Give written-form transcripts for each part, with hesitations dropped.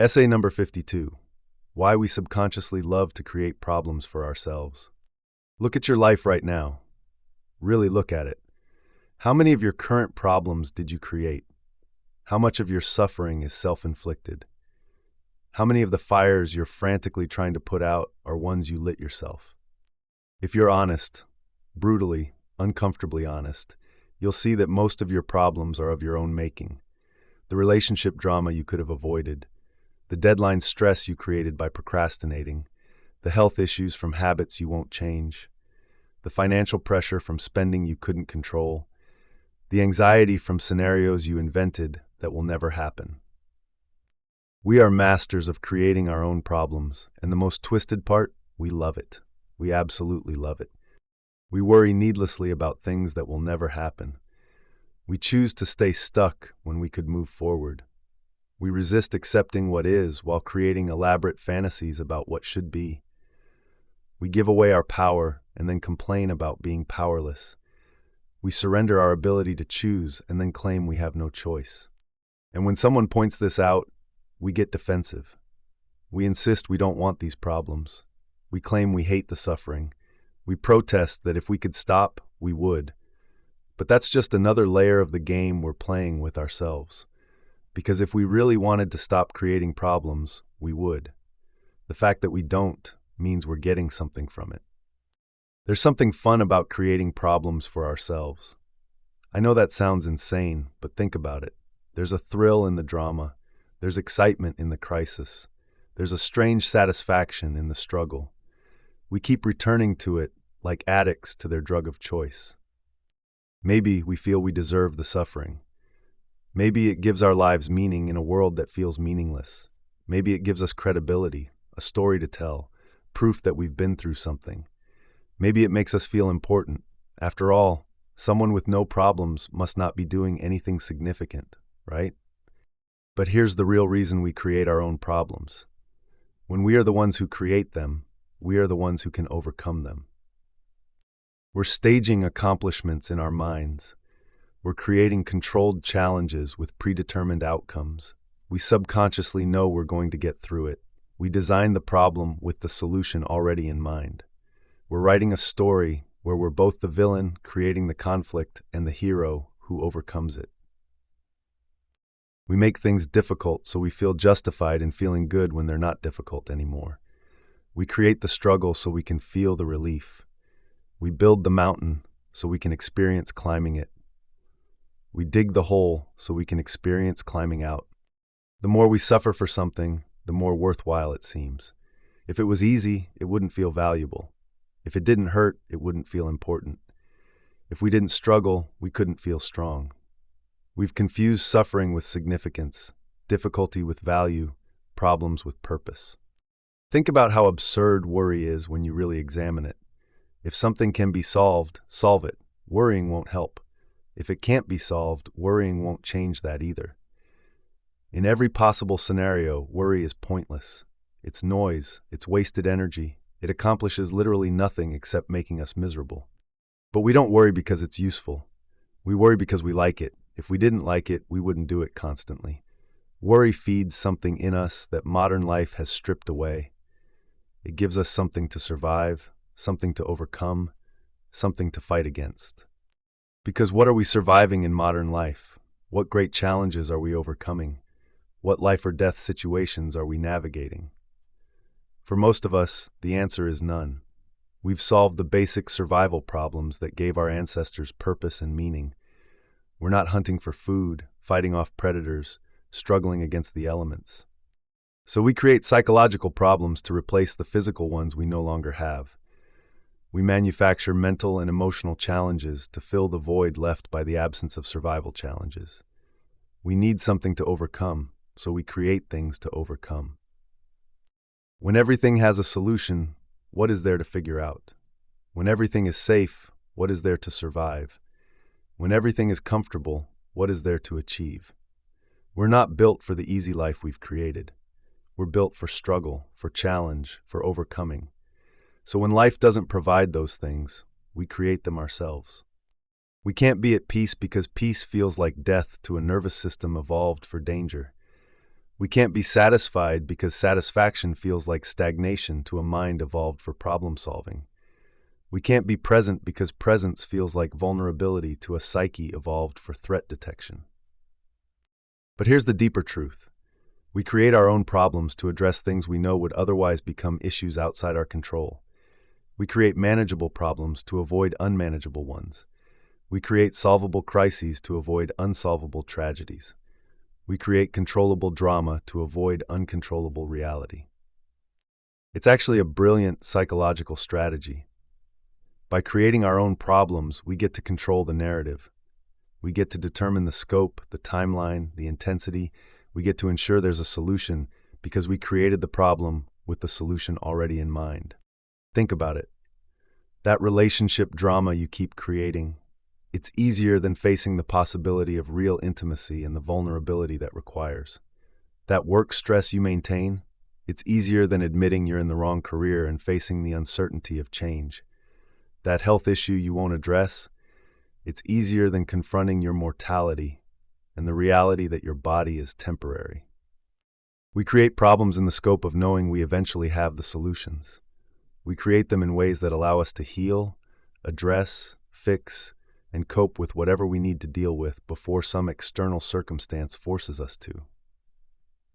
Essay number 52. Why we subconsciously love to create problems for ourselves. Look at your life right now. Really look at it. How many of your current problems did you create? How much of your suffering is self-inflicted? How many of the fires you're frantically trying to put out are ones you lit yourself? If you're honest, brutally, uncomfortably honest, you'll see that most of your problems are of your own making. The relationship drama you could have avoided, the deadline stress you created by procrastinating, the health issues from habits you won't change, the financial pressure from spending you couldn't control, the anxiety from scenarios you invented that will never happen. We are masters of creating our own problems, and the most twisted part, we love it. We absolutely love it. We worry needlessly about things that will never happen. We choose to stay stuck when we could move forward. We resist accepting what is while creating elaborate fantasies about what should be. We give away our power and then complain about being powerless. We surrender our ability to choose and then claim we have no choice. And when someone points this out, we get defensive. We insist we don't want these problems. We claim we hate the suffering. We protest that if we could stop, we would. But that's just another layer of the game we're playing with ourselves. Because if we really wanted to stop creating problems, we would. The fact that we don't means we're getting something from it. There's something fun about creating problems for ourselves. I know that sounds insane, but think about it. There's a thrill in the drama. There's excitement in the crisis. There's a strange satisfaction in the struggle. We keep returning to it like addicts to their drug of choice. Maybe we feel we deserve the suffering. Maybe it gives our lives meaning in a world that feels meaningless. Maybe it gives us credibility, a story to tell, proof that we've been through something. Maybe it makes us feel important. After all, someone with no problems must not be doing anything significant, right? But here's the real reason we create our own problems. When we are the ones who create them, we are the ones who can overcome them. We're staging accomplishments in our minds. We're creating controlled challenges with predetermined outcomes. We subconsciously know we're going to get through it. We design the problem with the solution already in mind. We're writing a story where we're both the villain creating the conflict and the hero who overcomes it. We make things difficult so we feel justified in feeling good when they're not difficult anymore. We create the struggle so we can feel the relief. We build the mountain so we can experience climbing it. We dig the hole so we can experience climbing out. The more we suffer for something, the more worthwhile it seems. If it was easy, it wouldn't feel valuable. If it didn't hurt, it wouldn't feel important. If we didn't struggle, we couldn't feel strong. We've confused suffering with significance, difficulty with value, problems with purpose. Think about how absurd worry is when you really examine it. If something can be solved, solve it. Worrying won't help. If it can't be solved, worrying won't change that either. In every possible scenario, worry is pointless. It's noise, it's wasted energy. It accomplishes literally nothing except making us miserable. But we don't worry because it's useful. We worry because we like it. If we didn't like it, we wouldn't do it constantly. Worry feeds something in us that modern life has stripped away. It gives us something to survive, something to overcome, something to fight against. Because what are we surviving in modern life? What great challenges are we overcoming? What life or death situations are we navigating? For most of us, the answer is none. We've solved the basic survival problems that gave our ancestors purpose and meaning. We're not hunting for food, fighting off predators, struggling against the elements. So we create psychological problems to replace the physical ones we no longer have. We manufacture mental and emotional challenges to fill the void left by the absence of survival challenges. We need something to overcome, so we create things to overcome. When everything has a solution, what is there to figure out? When everything is safe, what is there to survive? When everything is comfortable, what is there to achieve? We're not built for the easy life we've created. We're built for struggle, for challenge, for overcoming. So when life doesn't provide those things, we create them ourselves. We can't be at peace because peace feels like death to a nervous system evolved for danger. We can't be satisfied because satisfaction feels like stagnation to a mind evolved for problem solving. We can't be present because presence feels like vulnerability to a psyche evolved for threat detection. But here's the deeper truth. We create our own problems to address things we know would otherwise become issues outside our control. We create manageable problems to avoid unmanageable ones. We create solvable crises to avoid unsolvable tragedies. We create controllable drama to avoid uncontrollable reality. It's actually a brilliant psychological strategy. By creating our own problems, we get to control the narrative. We get to determine the scope, the timeline, the intensity. We get to ensure there's a solution because we created the problem with the solution already in mind. Think about it. That relationship drama you keep creating, it's easier than facing the possibility of real intimacy and the vulnerability that requires. That work stress you maintain, it's easier than admitting you're in the wrong career and facing the uncertainty of change. That health issue you won't address, it's easier than confronting your mortality and the reality that your body is temporary. We create problems in the scope of knowing we eventually have the solutions. We create them in ways that allow us to heal, address, fix, and cope with whatever we need to deal with before some external circumstance forces us to.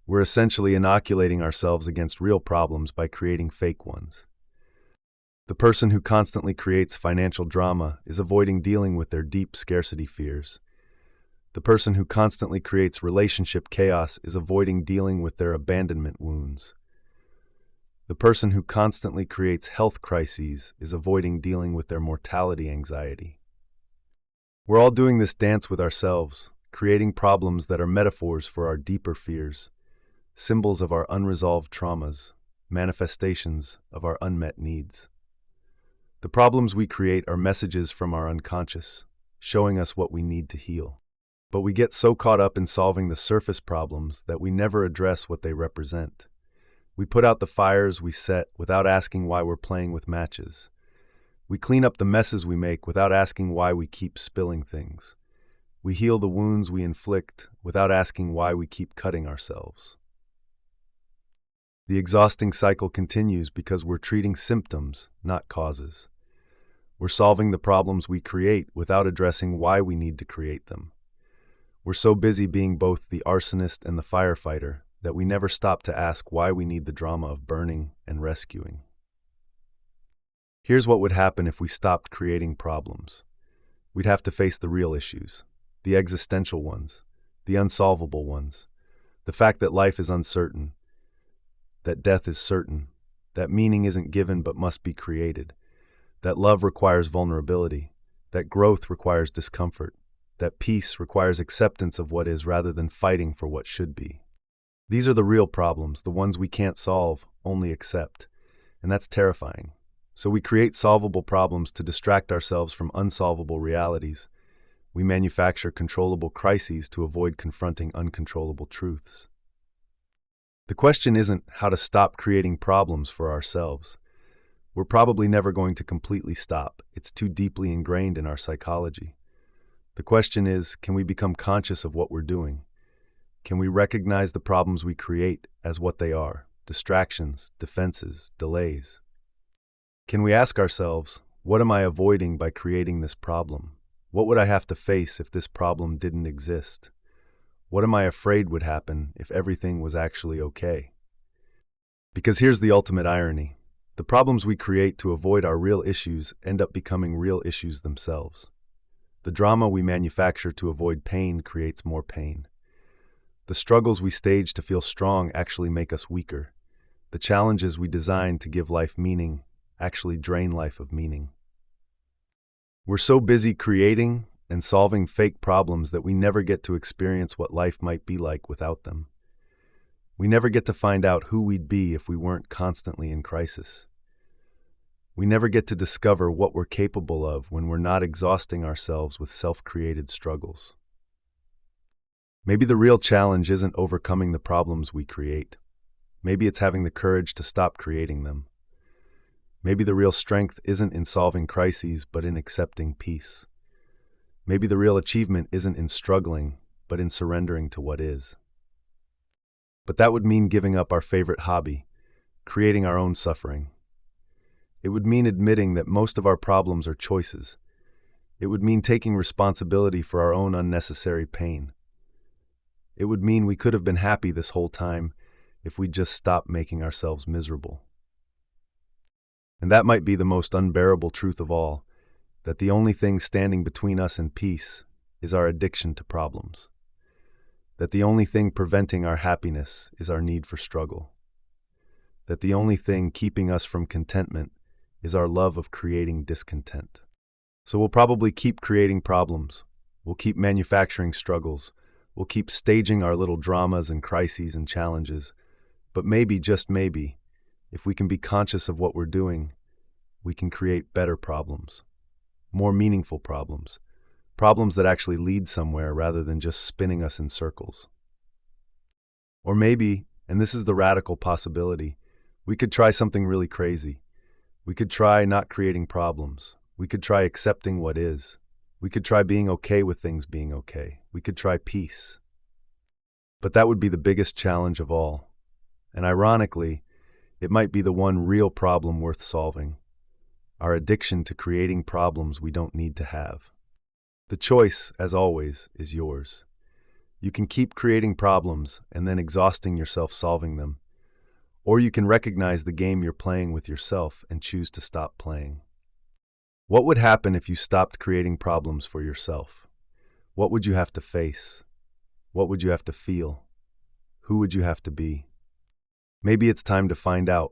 We're essentially inoculating ourselves against real problems by creating fake ones. The person who constantly creates financial drama is avoiding dealing with their deep scarcity fears. The person who constantly creates relationship chaos is avoiding dealing with their abandonment wounds. The person who constantly creates health crises is avoiding dealing with their mortality anxiety. We're all doing this dance with ourselves, creating problems that are metaphors for our deeper fears, symbols of our unresolved traumas, manifestations of our unmet needs. The problems we create are messages from our unconscious, showing us what we need to heal. But we get so caught up in solving the surface problems that we never address what they represent. We put out the fires we set without asking why we're playing with matches. We clean up the messes we make without asking why we keep spilling things. We heal the wounds we inflict without asking why we keep cutting ourselves. The exhausting cycle continues because we're treating symptoms, not causes. We're solving the problems we create without addressing why we need to create them. We're so busy being both the arsonist and the firefighter that we never stop to ask why we need the drama of burning and rescuing. Here's what would happen if we stopped creating problems. We'd have to face the real issues, the existential ones, the unsolvable ones, the fact that life is uncertain, that death is certain, that meaning isn't given but must be created, that love requires vulnerability, that growth requires discomfort, that peace requires acceptance of what is rather than fighting for what should be. These are the real problems, the ones we can't solve, only accept. And that's terrifying. So we create solvable problems to distract ourselves from unsolvable realities. We manufacture controllable crises to avoid confronting uncontrollable truths. The question isn't how to stop creating problems for ourselves. We're probably never going to completely stop. It's too deeply ingrained in our psychology. The question is, can we become conscious of what we're doing? Can we recognize the problems we create as what they are? Distractions, defenses, delays. Can we ask ourselves, what am I avoiding by creating this problem? What would I have to face if this problem didn't exist? What am I afraid would happen if everything was actually okay? Because here's the ultimate irony. The problems we create to avoid our real issues end up becoming real issues themselves. The drama we manufacture to avoid pain creates more pain. The struggles we stage to feel strong actually make us weaker. The challenges we design to give life meaning actually drain life of meaning. We're so busy creating and solving fake problems that we never get to experience what life might be like without them. We never get to find out who we'd be if we weren't constantly in crisis. We never get to discover what we're capable of when we're not exhausting ourselves with self-created struggles. Maybe the real challenge isn't overcoming the problems we create. Maybe it's having the courage to stop creating them. Maybe the real strength isn't in solving crises, but in accepting peace. Maybe the real achievement isn't in struggling, but in surrendering to what is. But that would mean giving up our favorite hobby, creating our own suffering. It would mean admitting that most of our problems are choices. It would mean taking responsibility for our own unnecessary pain. It would mean we could have been happy this whole time if we'd just stopped making ourselves miserable. And that might be the most unbearable truth of all, that the only thing standing between us and peace is our addiction to problems. That the only thing preventing our happiness is our need for struggle. That the only thing keeping us from contentment is our love of creating discontent. So we'll probably keep creating problems. We'll keep manufacturing struggles. We'll keep staging our little dramas and crises and challenges. But maybe, just maybe, if we can be conscious of what we're doing, we can create better problems, more meaningful problems, problems that actually lead somewhere rather than just spinning us in circles. Or maybe, and this is the radical possibility, we could try something really crazy. We could try not creating problems. We could try accepting what is. We could try being okay with things being okay. We could try peace. But that would be the biggest challenge of all. And ironically, it might be the one real problem worth solving: our addiction to creating problems we don't need to have. The choice, as always, is yours. You can keep creating problems and then exhausting yourself solving them, or you can recognize the game you're playing with yourself and choose to stop playing. What would happen if you stopped creating problems for yourself? What would you have to face? What would you have to feel? Who would you have to be? Maybe it's time to find out.